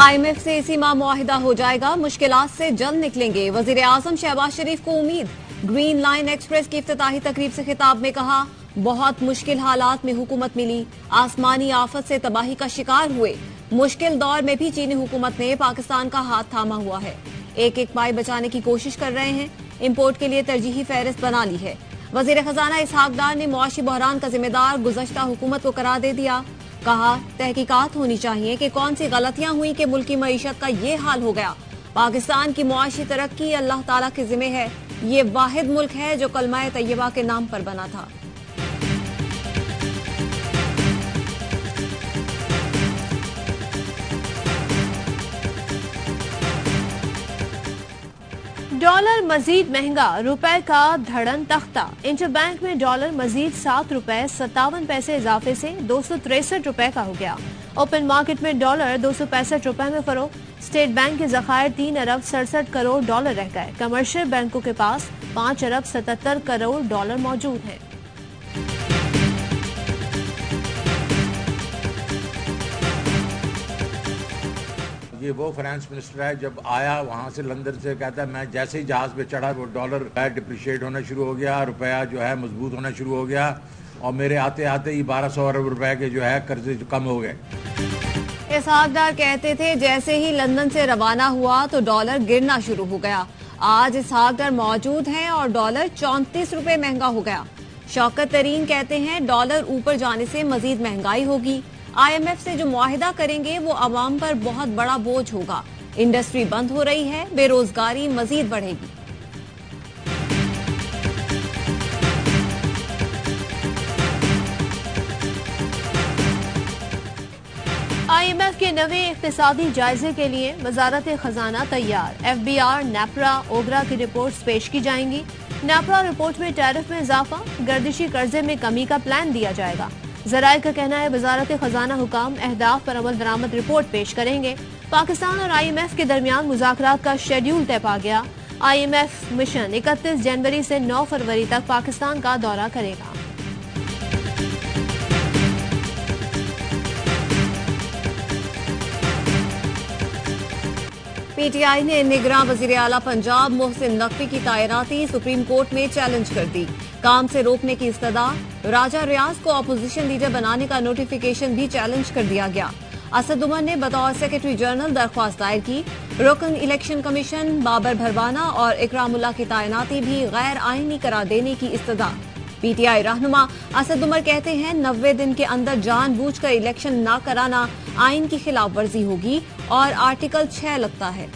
IMF से इसी माह मुआहिदा हो जाएगा, मुश्किलात से जल्द निकलेंगे। वजीर आजम शहबाज शरीफ को उम्मीद। ग्रीन लाइन एक्सप्रेस की इफ्तिताही तकरीब से खिताब में कहा, बहुत मुश्किल हालात में हुकूमत मिली, आसमानी आफत से तबाही का शिकार हुए। मुश्किल दौर में भी चीनी हुकूमत ने पाकिस्तान का हाथ थामा हुआ है। एक एक पाई बचाने की कोशिश कर रहे हैं। इम्पोर्ट के लिए तरजीही फहरिस्त बना ली है। वजीर खजाना इसहाक डार ने मुआशी बहरान का जिम्मेदार गुज़श्ता हुकूमत को करार दे दिया। कहा, तहकीकात होनी चाहिए कि कौन सी गलतियां हुई कि मुल्की मईशत का ये हाल हो गया। पाकिस्तान की मुआशी तरक्की अल्लाह ताला के जिम्मे है। ये वाहिद मुल्क है जो कलमा तैयबा के नाम पर बना था। डॉलर मजीद महंगा, रुपए का धड़न तख्ता। इंटरबैंक में डॉलर मजीद 7 रुपए 57 पैसे इजाफे से 263 रुपए का हो गया। ओपन मार्केट में डॉलर 265 रुपए में फरोख्त। स्टेट बैंक के जखायर 3 अरब 67 करोड़ डॉलर रह गए। कमर्शियल बैंकों के पास 5 अरब 77 करोड़ डॉलर मौजूद हैं। ये वो फाइनेंस मिनिस्टर है, जब आया वहाँ से लंदन से कहता है मैं जैसे ही जहाज पे चढ़ा वो डॉलर डिप्रिशिएट होना शुरू हो गया, रुपया जो है मजबूत होना शुरू हो गया और मेरे आते आते ही 1200 अरब रुपए के जो है कर्जे कम हो गए। इसहाक डार कहते थे जैसे ही लंदन से रवाना हुआ तो डॉलर गिरना शुरू हो गया। आज इसहाक डार मौजूद हैं और डॉलर 34 रुपए महंगा हो गया। शौकत तरीन कहते हैं डॉलर ऊपर जाने से मजीद महंगाई होगी। IMF से जो मुआहिदा करेंगे वो अवाम पर बहुत बड़ा बोझ होगा। इंडस्ट्री बंद हो रही है, बेरोजगारी मजीद बढ़ेगी। IMF के नवे इक्तिसादी जायजे के लिए वजारत खजाना तैयार। FBR, नेपरा, ओगरा की रिपोर्ट्स पेश की जाएंगी। नेपरा रिपोर्ट में टैरिफ में इजाफा, गर्दिशी कर्जे में कमी का प्लान दिया जाएगा। जराये का कहना है वजारत खजाना हुकाम अहदाफ पर अमल दरामद रिपोर्ट पेश करेंगे। पाकिस्तान और IMF के दरमियान मुज़ाकरात का शेड्यूल तय पा गया। IMF मिशन 31 जनवरी से 9 फरवरी तक पाकिस्तान का दौरा करेगा। PTI ने निगरान वजीर आला पंजाब मोहसिन नकवी की तैनाती सुप्रीम कोर्ट में चैलेंज कर दी। काम से रोकने की इस्तदा। राजा रियाज को अपोजिशन लीडर बनाने का नोटिफिकेशन भी चैलेंज कर दिया गया। असद उमर ने बतौर सेक्रेटरी जनरल दरख्वास्त दायर की। रुकन इलेक्शन कमीशन बाबर भरवाना और इकरामुल्लाह की तैनाती भी गैर आईनी करार देने की इस्तदा। PTI रहनुमा असद उमर कहते हैं 90 दिन के अंदर जानबूझकर इलेक्शन न कराना आइन की खिलाफ वर्जी होगी और आर्टिकल 6 लगता है।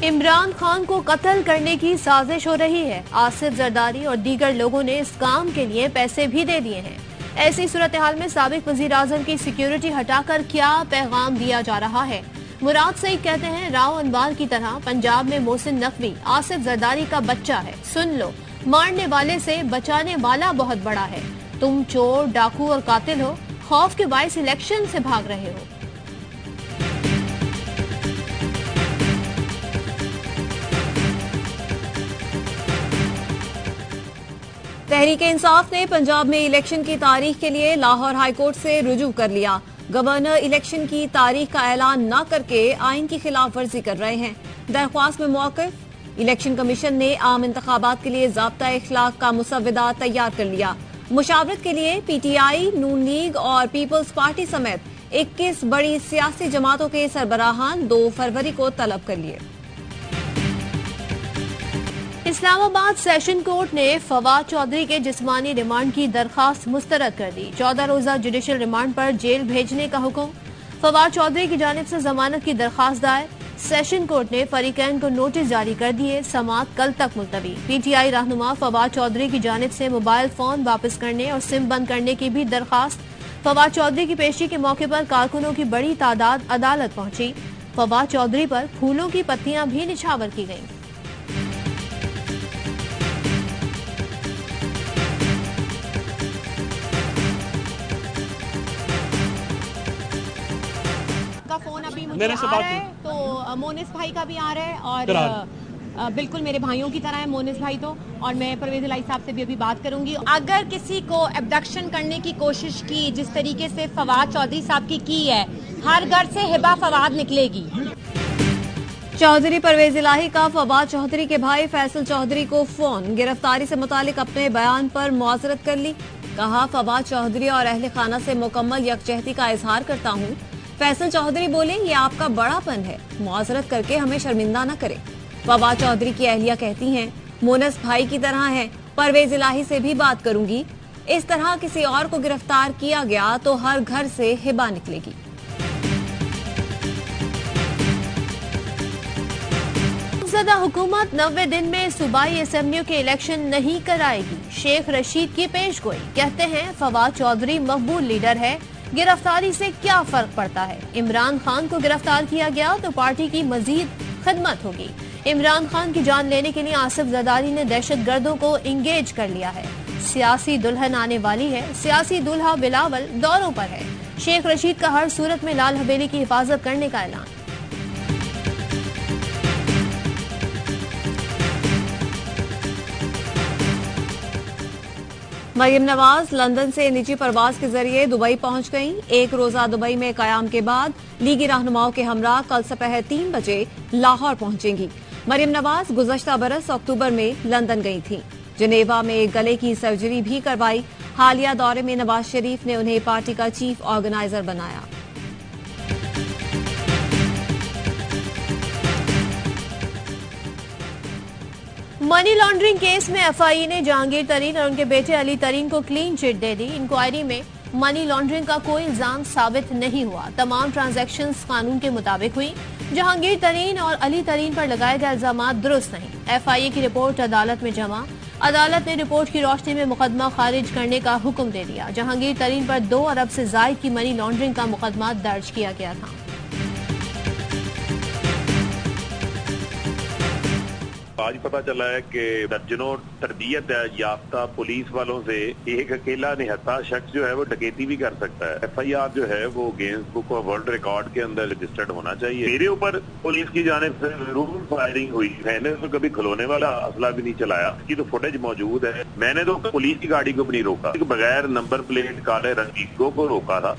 इमरान खान को कत्ल करने की साजिश हो रही है। आसिफ जरदारी और दीगर लोगों ने इस काम के लिए पैसे भी दे दिए हैं। ऐसी सूरत हाल में साबिक वजीर आजम की सिक्योरिटी हटाकर क्या पैगाम दिया जा रहा है? मुराद सईद कहते हैं राव अनवार की तरह पंजाब में मोहसिन नकवी आसिफ जरदारी का बच्चा है। सुन लो, मारने वाले से बचाने वाला बहुत बड़ा है। तुम चोर, डाकू और कातिल हो, खौफ के बाइस इलेक्शन से भाग रहे हो। तहरीक इंसाफ ने पंजाब में इलेक्शन की तारीख के लिए लाहौर हाईकोर्ट से रुजू कर लिया। गवर्नर इलेक्शन की तारीख का ऐलान न करके आइन की खिलाफ वर्जी कर रहे हैं। दरख्वास्त में मौक़िफ़। इलेक्शन कमीशन ने आम इंतखाबात के लिए ज़ाब्ता इखलाक का मुसव्वदा तैयार कर लिया। मुशावरत के लिए PTI, नून लीग और पीपल्स पार्टी समेत 21 बड़ी सियासी जमातों के सरबराहान 2 फरवरी को तलब कर लिए। इस्लामाबाद सेशन कोर्ट ने फवाद चौधरी के जिस्मानी रिमांड की दरखास्त मुस्तरद कर दी। 14 रोजा जुडिशल रिमांड पर जेल भेजने का हुक्म। फवाद चौधरी की जानिब से जमानत की दरखास्त दायर। सेशन कोर्ट ने फरीकैन को नोटिस जारी कर दिए। समाअत कल तक मुलतवी। PTI रहनुमा फवाद चौधरी की जानिब से मोबाइल फोन वापस करने और सिम बंद करने की भी दरखास्त। फवाद चौधरी की पेशी के मौके पर कारकुनों की बड़ी तादाद अदालत पहुंची। फवाद चौधरी पर फूलों की पत्तियां भी निछावर की गयी। फोन अभी मुझे आ रहा है, तो मोनिस भाई का भी आ रहा है और बिल्कुल मेरे भाइयों की तरह है मोनिस भाई तो, और मैं परवेज इलाही साहब से भी अभी बात करूंगी। अगर किसी को एब्डक्शन करने की कोशिश की जिस तरीके से फवाद चौधरी साहब की है, हर घर से हिबा फवाद निकलेगी। चौधरी परवेज इलाही का फवाद चौधरी के भाई फैसल चौधरी को फोन, गिरफ्तारी से मुतालिक अपने बयान पर मुआजरत कर ली। कहा, फवाद चौधरी और अहले खाना से मुकम्मल यकजहती का इजहार करता हूँ। फैसल चौधरी बोले, ये आपका बड़ापन है, मुआजरत करके हमें शर्मिंदा न करे। फवाद चौधरी की अहलिया कहती हैं, मोनस भाई की तरह हैं, परवेज इलाही से भी बात करूंगी। इस तरह किसी और को गिरफ्तार किया गया तो हर घर से हिबा निकलेगी। ज़दा हुकूमत 90 दिन में सूबाई असेंबलियों के इलेक्शन नहीं कराएगी। शेख रशीद की पेशगोई, कहते हैं फवाद चौधरी मकबूल लीडर है, गिरफ्तारी से क्या फर्क पड़ता है। इमरान खान को गिरफ्तार किया गया तो पार्टी की मजीद खिदमत होगी। इमरान खान की जान लेने के लिए आसिफ जरदारी ने दहशत गर्दों को इंगेज कर लिया है। सियासी दुल्हन आने वाली है, सियासी दुल्हा बिलावल दौरों पर है। शेख रशीद का हर सूरत में लाल हवेली की हिफाजत करने का ऐलान। मरियम नवाज लंदन से निजी परवाज के जरिए दुबई पहुंच गईं। एक रोजा दुबई में कयाम के बाद लीगी रहनुमाओं के हमरा कल दोपहर 3 बजे लाहौर पहुंचेंगी। मरियम नवाज गुज़श्ता बरस अक्टूबर में लंदन गई थीं। जनेवा में गले की सर्जरी भी करवाई। हालिया दौरे में नवाज शरीफ ने उन्हें पार्टी का चीफ ऑर्गेनाइजर बनाया। मनी लॉन्ड्रिंग केस में एफआईए ने जहांगीर तरीन और उनके बेटे अली तरीन को क्लीन चिट दे दी। इंक्वायरी में मनी लॉन्ड्रिंग का कोई इल्जाम साबित नहीं हुआ। तमाम ट्रांजैक्शंस कानून के मुताबिक हुई। जहांगीर तरीन और अली तरीन पर लगाए गए इल्जाम दुरुस्त नहीं। एफआईए की रिपोर्ट अदालत में जमा। अदालत ने रिपोर्ट की रोशनी में मुकदमा खारिज करने का हुक्म दे दिया। जहांगीर तरीन पर 2 अरब से जायद की मनी लॉन्ड्रिंग का मुकदमा दर्ज किया गया था। आज पता चला है कि दर्जनों तरबियत याफ्ता पुलिस वालों से एक अकेला निहत्था शख्स जो है वो डकैती भी कर सकता है। एफआईआर जो है वो Guinness book of world record के अंदर रजिस्टर्ड होना चाहिए। मेरे ऊपर पुलिस की जानिब से जरूर फायरिंग हुई। मैंने तो कभी खिलौने वाला असला भी नहीं चलाया। इसकी तो फुटेज मौजूद है। मैंने तो पुलिस की गाड़ी को भी नहीं रोका, बगैर नंबर प्लेट काले रंगीगों को रोका था।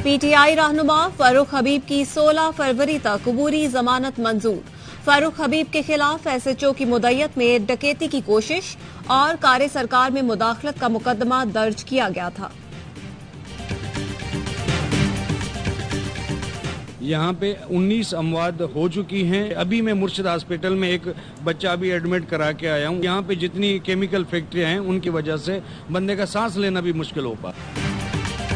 पीटीआई रहनुमा फारूक हबीब की 16 फरवरी तक अबूरी जमानत मंजूर। फारूक हबीब के खिलाफ एसएचओ की मुद्दत में डकैती की कोशिश और कार्य सरकार में मुदाखलत का मुकदमा दर्ज किया गया था। यहाँ पे 19 अमवात हो चुकी हैं। अभी मैं मुर्शिद हॉस्पिटल में एक बच्चा भी एडमिट करा के आया हूँ। यहाँ पे जितनी केमिकल फैक्ट्रियाँ हैं उनकी वजह से बंदे का सांस लेना भी मुश्किल हो पा।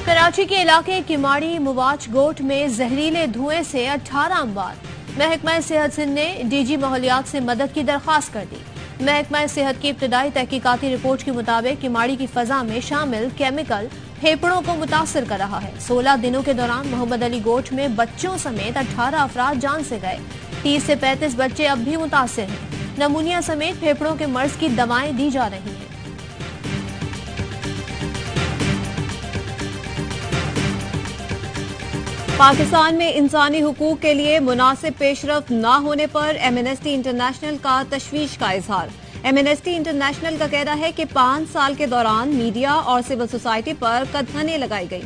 कराची के इलाके किमाड़ी मुवाच गोट में जहरीले धुएं से 18 अमवात। महकमा सेहत सिंध ने डीजी माहौलियात से मदद की दरख्वास्त कर दी। महकमा सेहत की इब्तदाई तहकीकाती रिपोर्ट के मुताबिक किमाड़ी की फजा में शामिल केमिकल फेफड़ों को मुतासर कर रहा है। 16 दिनों के दौरान मोहम्मद अली गोट में बच्चों समेत 18 अफराद जान से गए। 30 से 35 बच्चे अब भी मुतासर हैं। नमूनिया समेत फेफड़ों के मर्ज की दवाएं दी जा रही हैं। पाकिस्तान में इंसानी हुकूक के लिए मुनासिब पेशरफ्त न होने पर एमनेस्टी इंटरनेशनल का तशवीश का इजहार। एमनेस्टी इंटरनेशनल का कहना है कि 5 साल के दौरान मीडिया और सिविल सोसाइटी पर कदखनें लगाई गई।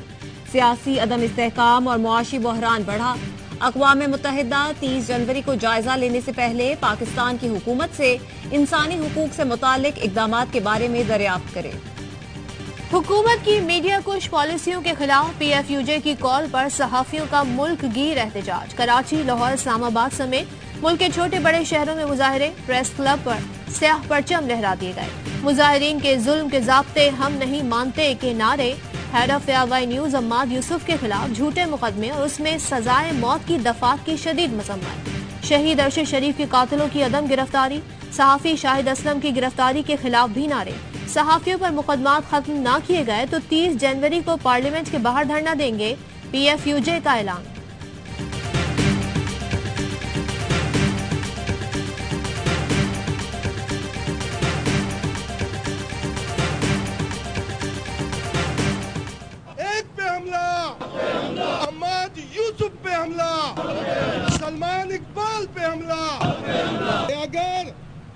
सियासी अदम इस्तेहकाम और मुआशी बहरान बढ़ा। अक़वाम मुत्तहिदा 30 जनवरी को जायजा लेने से पहले पाकिस्तान की हुकूमत से इंसानी हुकूक से मुतालिक इक़दामात के बारे में दरियाफ्त करे। हुकूमत की मीडिया कुश पॉलिसियों के खिलाफ पीएफयूजे की कॉल पर सहाफियों का मुल्क गिर एहतजाज। कराची, लाहौर, इस्लामाबाद समेत मुल्क के छोटे बड़े शहरों में मुजाहिरे। प्रेस क्लब पर स्याह परचम लहरा दिए गए। मुजाहिरीन के जुल्म के ज़ाब्ते हम नहीं मानते के नारे। Head of AIY news Ammad Yusuf के खिलाफ झूठे मुकदमे और उसमें सजाए मौत की दफात की शदीद मजम्मत। शहीद अरशद शरीफ के कातिलों की अदम गिरफ्तारी। सहाफी शाहिद असलम की गिरफ्तारी के खिलाफ भी नारे। सहाफियों पर मुकदमात खत्म न किए गए तो 30 जनवरी को पार्लियामेंट के बाहर धरना देंगे। पीएफयूजे का ऐलान। एक पे हमला, अम्माद यूसुफ पे हमला, सलमान इकबाल पे हमला। अगर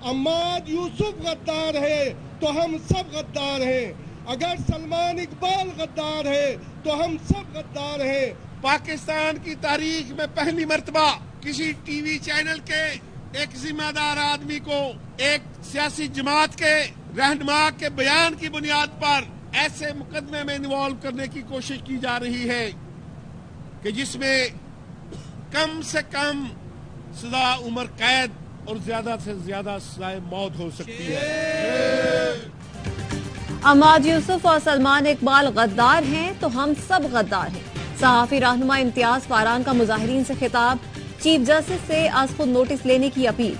अम्माद यूसुफ गद्दार है तो हम सब गद्दार हैं। अगर सलमान इकबाल गद्दार है तो हम सब गद्दार हैं। पाकिस्तान की तारीख में पहली मर्तबा किसी टीवी चैनल के एक जिम्मेदार आदमी को एक सियासी जमात के रहनुमा के बयान की बुनियाद पर ऐसे मुकदमे में इन्वॉल्व करने की कोशिश की जा रही है कि जिसमें कम से कम सजा उम्र कैद और ज्यादा से ज्यादा सजाए मौत हो सकती है। अम्माद यूसुफ और सलमान इकबाल गद्दार हैं तो हम सब गद्दार हैं। सहाफी रहनुमा इम्तियाज फारान का मुजाहिरीन से खिताब, चीफ जस्टिस से आज खुद नोटिस लेने की अपील।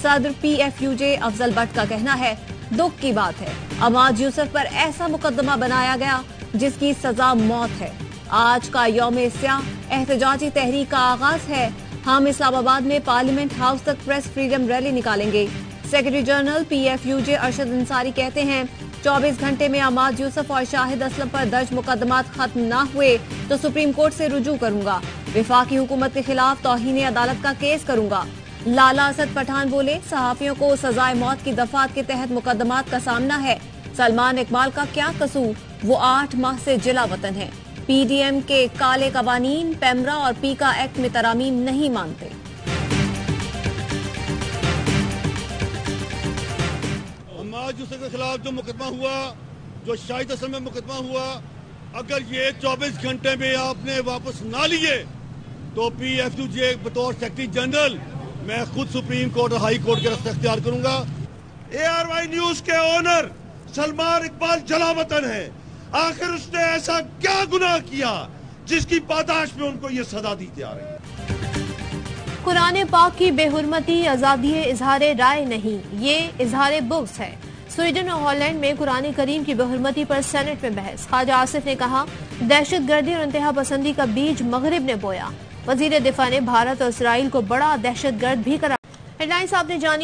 सदर PFUJ अफजल भट्ट का कहना है, दुख की बात है अम्माद यूसुफ पर ऐसा मुकदमा बनाया गया जिसकी सजा मौत है। आज का यौम स्याह एहतजाजी तहरीक का आगाज है। हम इस्लामाबाद में पार्लियामेंट हाउस तक प्रेस फ्रीडम रैली निकालेंगे। Secretary general PFUJ Arshad Ansari कहते हैं, 24 घंटे में अम्माद यूसुफ और शाहिद असलम पर दर्ज मुकदमात खत्म न हुए तो सुप्रीम कोर्ट से रुजू करूंगा। विफाकी हुकूमत के खिलाफ तौहीन अदालत का केस करूंगा। लाला असद पठान बोले, सहाफियों को सजाए मौत की दफात के तहत मुकदमात का सामना है। सलमान इकबाल का क्या कसूर, वो 8 माह से जिला वतन है। PDM के काले कवानीन पेमरा और पीका एक्ट में तरामीम नहीं मानते। अम्माद यूसुफ के खिलाफ जो मुकदमा हुआ, जो शाहिद असलम में मुकदमा हुआ, अगर ये 24 घंटे में आपने वापस ना लिए तो PFUJ बतौर सेक्रेटरी जनरल मैं खुद सुप्रीम कोर्ट और हाई कोर्ट के रास्ते अख्तियार करूंगा। ARY न्यूज के ओनर सलमान इकबाल जला वतन है। आखिर उसने ऐसा क्या गुनाह किया जिसकी पादाश में उनको ये सजा दी जा रही है। कुरान पाक की बेहुरमती आजादी इजहार राय नहीं, ये इजहार बुग़्ज़ है। स्वीडन और हॉलैंड में कुरान करीम की बेहुरमती पर सेनेट में बहस। ख्वाजा आसिफ ने कहा, दहशतगर्दी और इंतहा पसंदी का बीज मगरिब ने बोया। वजीर दिफा ने भारत और इसराइल को बड़ा दहशतगर्द भी करार। हेडलाइंस आपने जानी।